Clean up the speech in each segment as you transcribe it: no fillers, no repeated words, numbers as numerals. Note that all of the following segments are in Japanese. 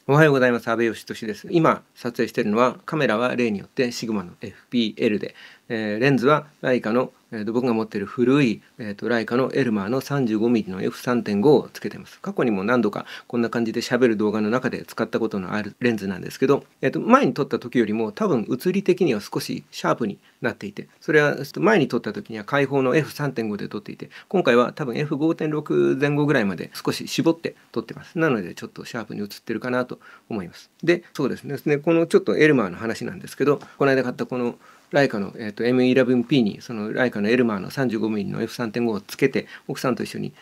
おはようございます。阿部義俊です。今撮影しているのは、カメラは例によってシグマの FPL で、レンズはライカの、僕が持っている古い、ライカのエルマーの 35mm の F3.5 をつけています。過去にも何度かこんな感じで喋る動画の中で使ったことのあるレンズなんですけど、前に撮った時よりも多分写り的には少しシャープになっていて、それは前に撮った時には開放の F3.5 で撮っていて、今回は多分 F5.6 前後ぐらいまで少し絞って撮ってます。なのでちょっとシャープに写ってるかなと思います。で、そうですね、このちょっとエルマーの話なんですけど、この間買ったこのライカの、M11P にそのライカのエルマーの 35mm の F3.5 をつけて奥さんと一緒に、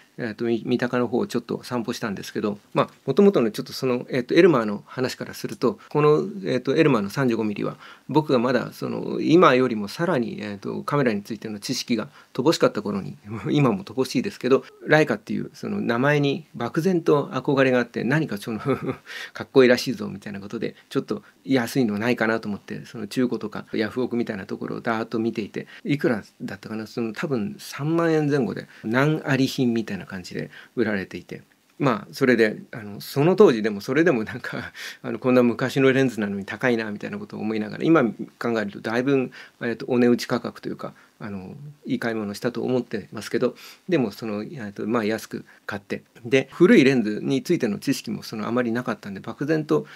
三鷹の方をちょっと散歩したんですけど、もともとのちょっとその、エルマーの話からすると、この、エルマーの 35mm は僕がまだその今よりもさらに、カメラについての知識が乏しかった頃に今も乏しいですけど、ライカっていうその名前に漠然と憧れがあって、何かそのかっこいいらしいぞみたいなことでちょっと安いのないかなと思って、その中古とかヤフオクみたいなところをダーッと見ていて、いくらだったかな、その多分3万円前後で難あり品みたいな感じで売られていて。それでその当時でもそれでもなんかこんな昔のレンズなのに高いなみたいなことを思いながら、今考えるとだいぶ、お値打ち価格というかいい買い物したと思ってますけど、でもその、安く買って、で古いレンズについての知識もそのあまりなかったんで、漠然と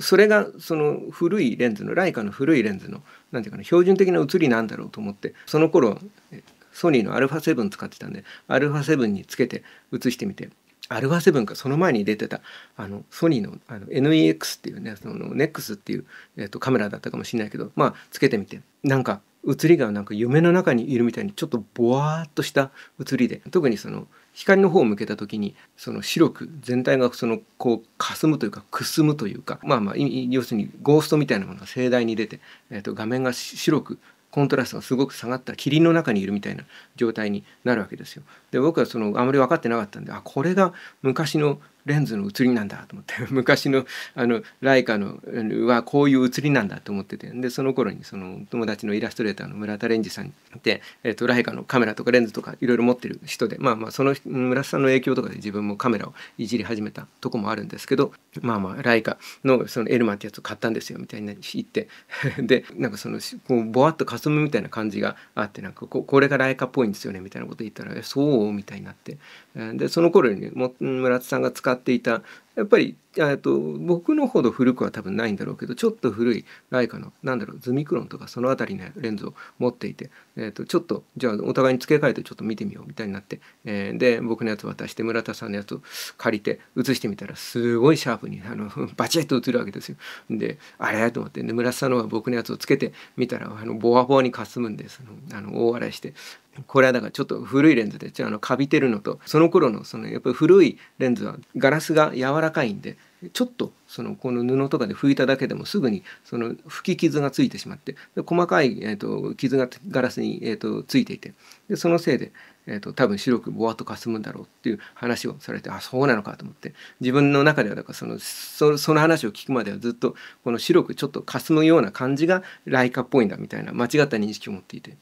それがその古いレンズのライカの古いレンズのなんていうかな、標準的な写りなんだろうと思って、その頃ソニーの α7 使ってたんで α7 につけて写してみて、アルファ7かその前に出てたソニーのNEX っていうね、その NEX っていう、カメラだったかもしれないけど、つけてみて、なんか写りがなんか夢の中にいるみたいにちょっとボワーっとした写りで、特にその光の方を向けた時にその白く全体がそのこう霞むというかくすむというか、要するにゴーストみたいなものが盛大に出て、画面が白くコントラストがすごく下がった霧の中にいるみたいな状態になるわけですよ。で僕はそのあまり分かってなかったんで、これが昔のレンズの写りなんだと思って昔のライカのはこういう写りなんだと思ってて、でその頃にその友達のイラストレーターの村田蓮司さんで、ライカのカメラとかレンズとかいろいろ持ってる人で、その村田さんの影響とかで自分もカメラをいじり始めたとこもあるんですけど、ライカのそのエルマってやつを買ったんですよみたいに言ってでなんかそのこうボワッと霞むみたいな感じがあって、なんかこれがライカっぽいんですよねみたいなこと言ったらそうみたいになって、でその頃に村田さんが使っていたやっぱり僕のほど古くは多分ないんだろうけど、ちょっと古いライカのズミクロンとかその辺りのレンズを持っていて、ちょっとじゃあお互いに付け替えてちょっと見てみようみたいになって、で僕のやつ渡して村田さんのやつを借りて写してみたらすごいシャープにバチッと写るわけですよ。であれと思って、で村田さんのは僕のやつをつけてみたらボワボワにかすむんで、大笑いして。これはだからちょっと古いレンズでカビてるのと、その頃のそのやっぱり古いレンズはガラスが柔らかいんで、ちょっとこの布とかで拭いただけでもすぐにその吹き傷がついてしまって、で細かい、傷がガラスに、ついていて、でそのせいで、多分白くボワッとかすむんだろうっていう話をされて、そうなのかと思って、自分の中ではだからその話を聞くまではずっとこの白くちょっとかすむような感じがライカっぽいんだみたいな間違った認識を持っていて。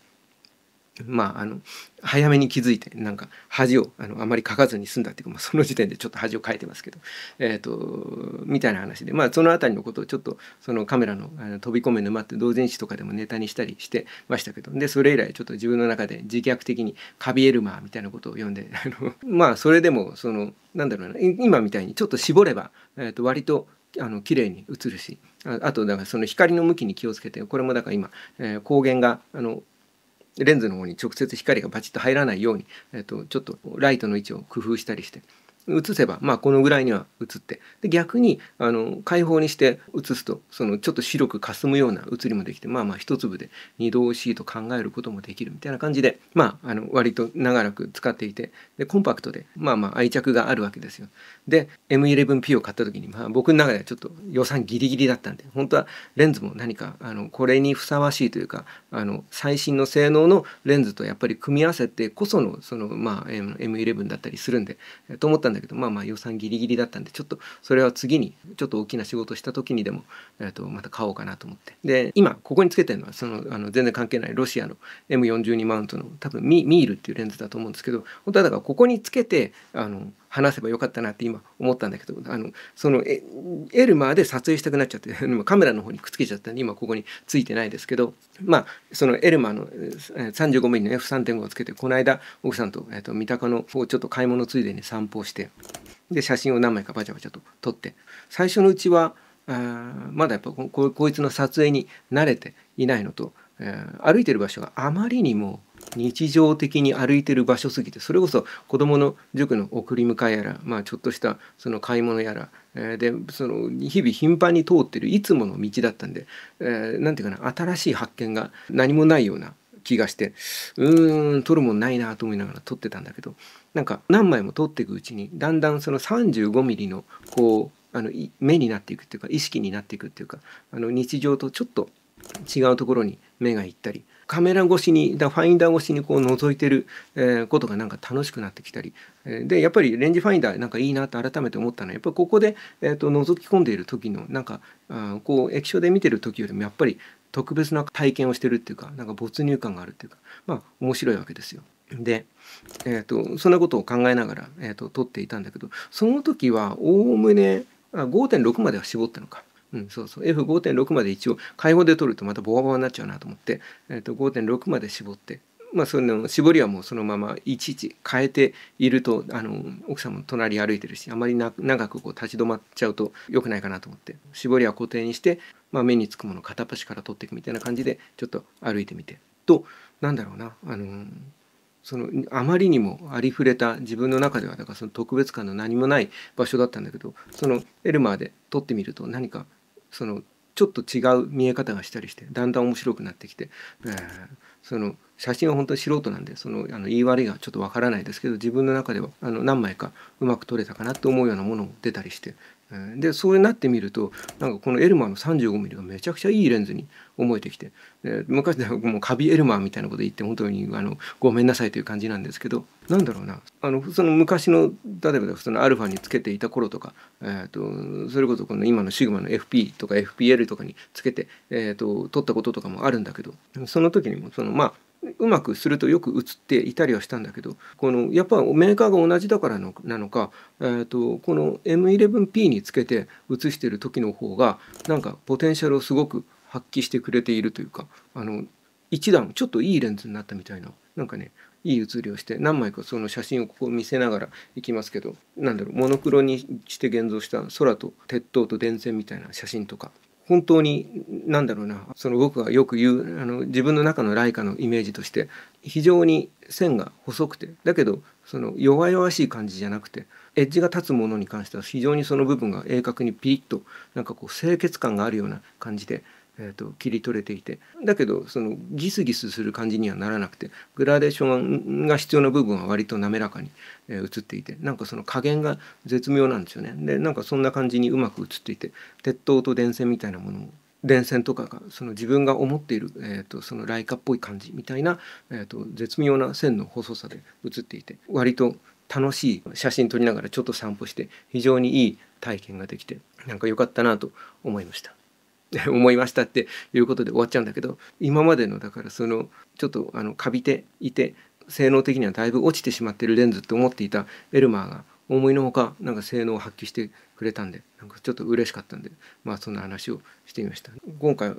早めに気づいて、なんか恥をあまりかかずに済んだっていうか、その時点でちょっと恥をかいてますけど、みたいな話で、その辺りのことをちょっとそのカメラの飛び込め沼って同人誌とかでもネタにしたりしてましたけど、でそれ以来ちょっと自分の中で自虐的にカビエルマーみたいなことを読んでそれでもそのなんだろうな、今みたいにちょっと絞れば、割と綺麗に映るし、あとだからその光の向きに気をつけて、これもだから今、光源がレンズの方に直接光がバチッと入らないように、ちょっとライトの位置を工夫したりして映せば、このぐらいには映って、で逆に開放にして映すとそのちょっと白くかすむような映りもできて、一粒で二度おいしいと考えることもできるみたいな感じで、割と長らく使っていて、でコンパクトで愛着があるわけですよ。で M11P を買った時に、僕の中ではちょっと予算ギリギリだったんで、本当はレンズも何かこれにふさわしいというか最新の性能のレンズとやっぱり組み合わせてこそのM11 だったりするんで、と思ったんだけど、予算ギリギリだったんで、ちょっとそれは次にちょっと大きな仕事した時にでも、また買おうかなと思って、で今ここにつけてるのは全然関係ないロシアの M42 マウントの多分ミールっていうレンズだと思うんですけど、本当はだからここにつけて話せばよかったなって今思ったんだけど、そのエルマーで撮影したくなっちゃって今カメラの方にくっつけちゃったんで今ここについてないですけど、まあそのエルマーの 35mm の F3.5 をつけてこの間奥さんと、三鷹の方ちょっと買い物ついでに散歩して、で写真を何枚かバチャバチャと撮って、最初のうちはまだやっぱこいつの撮影に慣れていないのと、歩いてる場所があまりにも日常的に歩いてる場所すぎて、それこそ子どもの塾の送り迎えやら、まあ、ちょっとしたその買い物やら、でその日々頻繁に通ってるいつもの道だったんで、なんていうかな、新しい発見が何もないような気がして、撮るもんないなと思いながら撮ってたんだけど、なんか何枚も撮っていくうちにだんだんその35ミリのこう目になっていくっていうか意識になっていくっていうか、日常とちょっと違うところに目がいったり、カメラ越しにファインダー越しにこう覗いてる、ことがなんか楽しくなってきたり、でやっぱりレンジファインダーなんかいいなと改めて思ったのは、やっぱりここで、覗き込んでいる時のなんかこう液晶で見てる時よりもやっぱり特別な体験をしてるっていうか、なんか没入感があるっていうか、まあ面白いわけですよ。で、そんなことを考えながら、撮っていたんだけど、その時はおおむね5.6までは絞ったのか。そうそう F5.6 まで一応開放で撮るとまたボワボワになっちゃうなと思って、5.6まで絞って、まあその絞りはもうそのままいちいち変えていると奥さんも隣歩いてるし、あまり長くこう立ち止まっちゃうと良くないかなと思って、絞りは固定にして、まあ、目につくものを片っ端から取っていくみたいな感じでちょっと歩いてみてと、なんだろうな、そのあまりにもありふれた自分の中ではだからその特別感の何もない場所だったんだけど、そのエルマーで撮ってみると何かそのちょっと違う見え方がしたりしてだんだん面白くなってきて、その写真は本当に素人なんで言い悪いがちょっとわからないですけど、自分の中では何枚かうまく撮れたかなと思うようなものも出たりして、でそうなってみるとなんかこのエルマーの 35mm がめちゃくちゃいいレンズに思えてきて、昔ではもうカビエルマーみたいなこと言って本当にごめんなさいという感じなんですけど、なんだろうな、その昔の例えばそのアルファにつけていた頃とか、それこそこの今のシグマの FP とか FPL とかにつけて、撮ったこととかもあるんだけど、その時にもまあうまくするとよく映っていたりはしたんだけど、このやっぱメーカーが同じだからなのか、この M11P につけて映してる時の方がなんかポテンシャルをすごく発揮してくれているというか、一段ちょっといいレンズになったみたいな、なんかねいい写りをして、何枚かその写真をここ見せながらいきますけど、なんだろう、モノクロにして現像した空と鉄塔と電線みたいな写真とか、本当になんだろうな、その僕がよく言う自分の中のライカのイメージとして、非常に線が細くてだけどその弱々しい感じじゃなくて、エッジが立つものに関しては非常にその部分が鋭角にピリッとなんかこう清潔感があるような感じで、切り取れていて、だけどそのギスギスする感じにはならなくて、グラデーションが必要な部分は割と滑らかに映っていて、なんかその加減が絶妙なんですよね。でなんかそんな感じにうまく映っていて、鉄塔と電線みたいなものも、電線とかがその自分が思っている、そのライカっぽい感じみたいな、絶妙な線の細さで写っていて、割と楽しい写真撮りながらちょっと散歩して非常にいい体験ができて、なんか良かったなと思いました。思いましたっていうことで終わっちゃうんだけど、今までのだからそのちょっとカビていて性能的にはだいぶ落ちてしまってるレンズって思っていたエルマーが思いのほかなんか性能を発揮してくれたんで、なんかちょっと嬉しかったんで、まあそんな話をしてみました。今回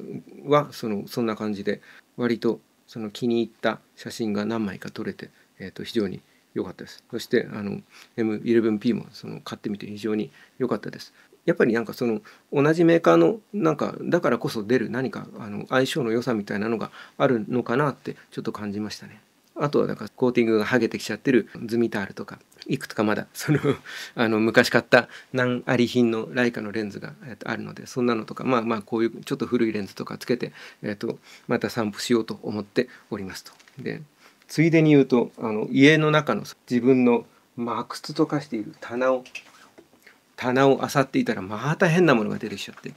はそんな感じで割とその気に入った写真が何枚か撮れて、非常に良かったです。そしてM11P も買ってみて非常に良かったです。やっぱりなんかその同じメーカーのなんかだからこそ出る何か相性の良さみたいなのがあるのかなってちょっと感じましたね。あとはだからコーティングが剥げてきちゃってるズミタールとかいくつかまだ昔買った難あり品のライカのレンズがあるので、そんなのとかまあこういうちょっと古いレンズとかつけてまた散布しようと思っておりますと。でついでに言うと家の中の自分の靴と化している棚を漁っていたらまた変なものが出てきちゃって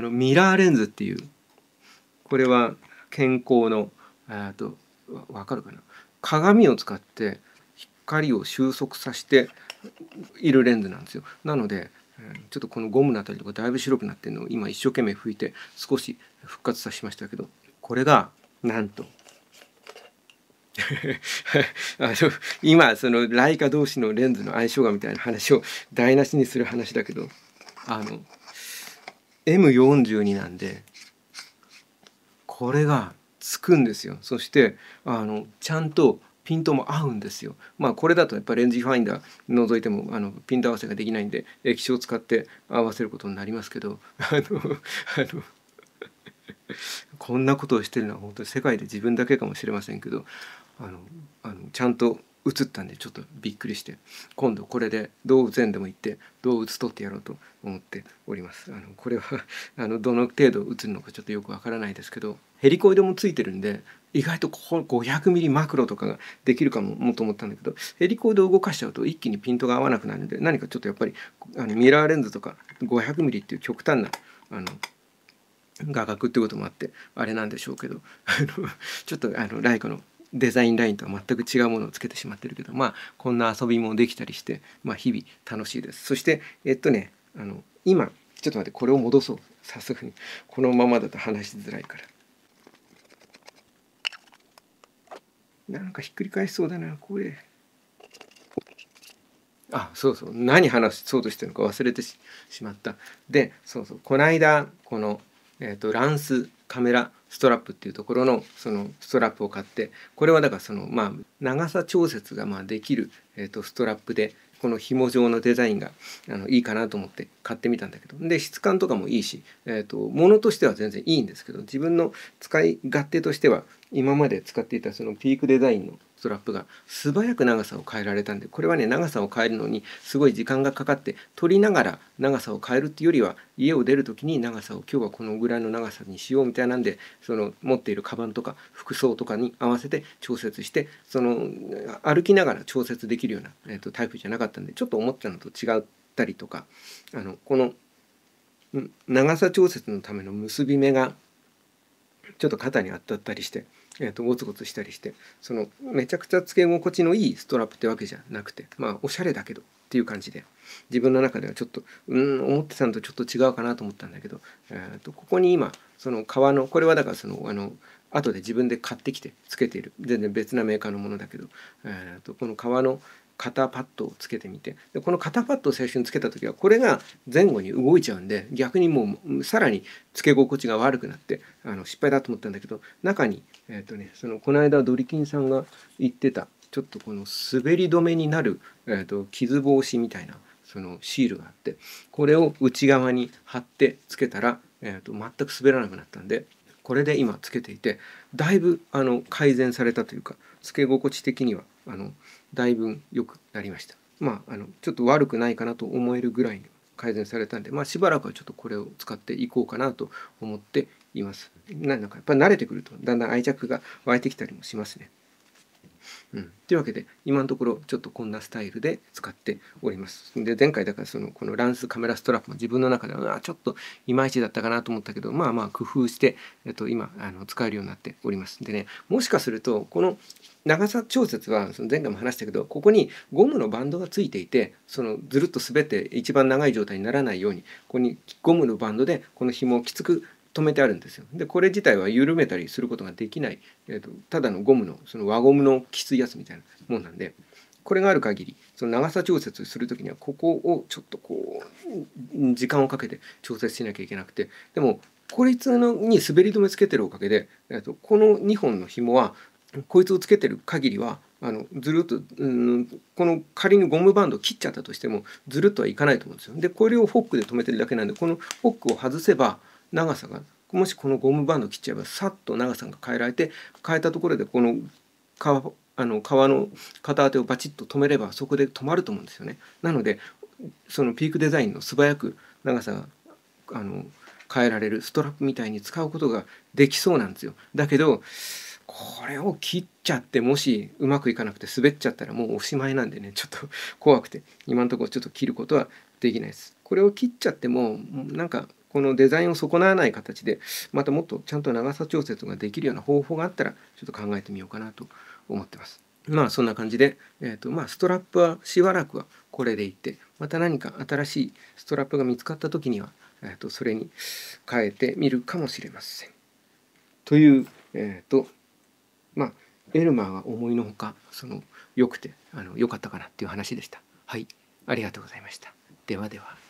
ミラーレンズっていう、これは健康のわかるかな、鏡を使って光を収束させているレンズなんですよ。なのでちょっとこのゴムのあたりとかだいぶ白くなってるのを今一生懸命拭いて少し復活させましたけど、これがなんとあの今そのライカ同士のレンズの相性がみたいな話を台無しにする話だけど、M42 なんでこれがつくんですよ。そしてちゃんとピントも合うんですよ。まあこれだとやっぱレンズファインダー覗いてもピント合わせができないんで液晶を使って合わせることになりますけど、こんなことをしてるのは本当に世界で自分だけかもしれませんけど、ちゃんと映ったんでちょっとびっくりして、今度これでどう全でも行ってどう映っとってやろうと思っております。これはどの程度映るのかちょっとよくわからないですけど、ヘリコイドもついてるんで意外とここ500ミリマクロとかができるかもと思ったんだけど、ヘリコイドを動かしちゃうと一気にピントが合わなくなるんで、何かちょっとやっぱりミラーレンズとか500ミリっていう極端な画角ってこともあってあれなんでしょうけど、ちょっとライカのデザインラインとは全く違うものをつけてしまってるけど、まあこんな遊びもできたりして、まあ、日々楽しいです。そして今ちょっと待って、これを戻そう。さすがにこのままだと話しづらいから、なんかひっくり返しそうだなこれ。そうそう、何話そうとしてるのか忘れてしまった。でそうそう、この間このランスカメラストラップっていうところのそのストラップを買って、これはだからその長さ調節ができるストラップで、この紐状のデザインがいいかなと思って買ってみたんだけど、で質感とかもいいし、物としては全然いいんですけど、自分の使い勝手としては今まで使っていたそのピークデザインのストラップが素早く長さを変えられたんで、これはね長さを変えるのにすごい時間がかかって取りながら長さを変えるっていうよりは、家を出る時に長さを今日はこのぐらいの長さにしようみたいなんで、その持っているカバンとか服装とかに合わせて調節して、その歩きながら調節できるような、タイプじゃなかったんで、ちょっと思ったのと違ったりとか、この長さ調節のための結び目がちょっと肩に当たったりして、ゴツゴツしたりして、そのめちゃくちゃつけ心地のいいストラップってわけじゃなくて、まあおしゃれだけどっていう感じで、自分の中ではちょっと思ってたのとちょっと違うかなと思ったんだけど、ここに今その革の、これはだからその後で自分で買ってきてつけている全然別なメーカーのものだけど、この革の肩パッドをつけてみて、でこの肩パッドを最初につけた時はこれが前後に動いちゃうんで、逆にもうさらにつけ心地が悪くなって失敗だと思ったんだけど、中にそのこの間ドリキンさんが言ってたちょっとこの滑り止めになる、傷防止みたいなそのシールがあって、これを内側に貼ってつけたら、全く滑らなくなったんで、これで今つけていてだいぶ改善されたというか、つけ心地的にはだいぶ良くなりました。ちょっと悪くないかなと思えるぐらいに改善されたんで、しばらくはちょっとこれを使っていこうかなと思っています。なんかやっぱり慣れてくるとだんだん愛着が湧いてきたりもしますね。というわけで今のところちょっとこんなスタイルで使っております。で前回だからこのランスカメラストラップも自分の中ではちょっといまいちだったかなと思ったけど、工夫して、今使えるようになっております。でね、もしかするとこの長さ調節はその前回も話したけど、ここにゴムのバンドがついていて、そのずるっと滑って一番長い状態にならないように、ここにゴムのバンドでこの紐をきつく止めてあるんですよ。でこれ自体は緩めたりすることができない、ただのゴムのその輪ゴムのきついやつみたいなもんなんで、これがある限りその長さ調節する時にはここをちょっとこう時間をかけて調節しなきゃいけなくて、でもこいつに滑り止めつけてるおかげで、この2本の紐はこいつをつけてる限りはずるっと、この仮にゴムバンドを切っちゃったとしてもずるっとはいかないと思うんですよ。でこれをフォックで止めてるだけなんで、このフォックを外せば長さが、もしこのゴムバンドを切っちゃえばさっと長さが変えられて、変えたところでこの革の片当てをバチッと止めればそこで止まると思うんですよね。なのでそのピークデザインの素早く長さが変えられるストラップみたいに使うことができそうなんですよ。だけどこれを切っちゃってもしうまくいかなくて滑っちゃったらもうおしまいなんでね、ちょっと怖くて今のところちょっと切ることはできないです。これを切っちゃってもなんかこのデザインを損なわない形でまたもっとちゃんと長さ調節ができるような方法があったらちょっと考えてみようかなと思ってます。そんな感じで、ストラップはしばらくはこれでいって、また何か新しいストラップが見つかった時には、それに変えてみるかもしれません。という、エルマーが思いのほか良くて良かったかなっていう話でした。はい、ありがとうございました。ではでは。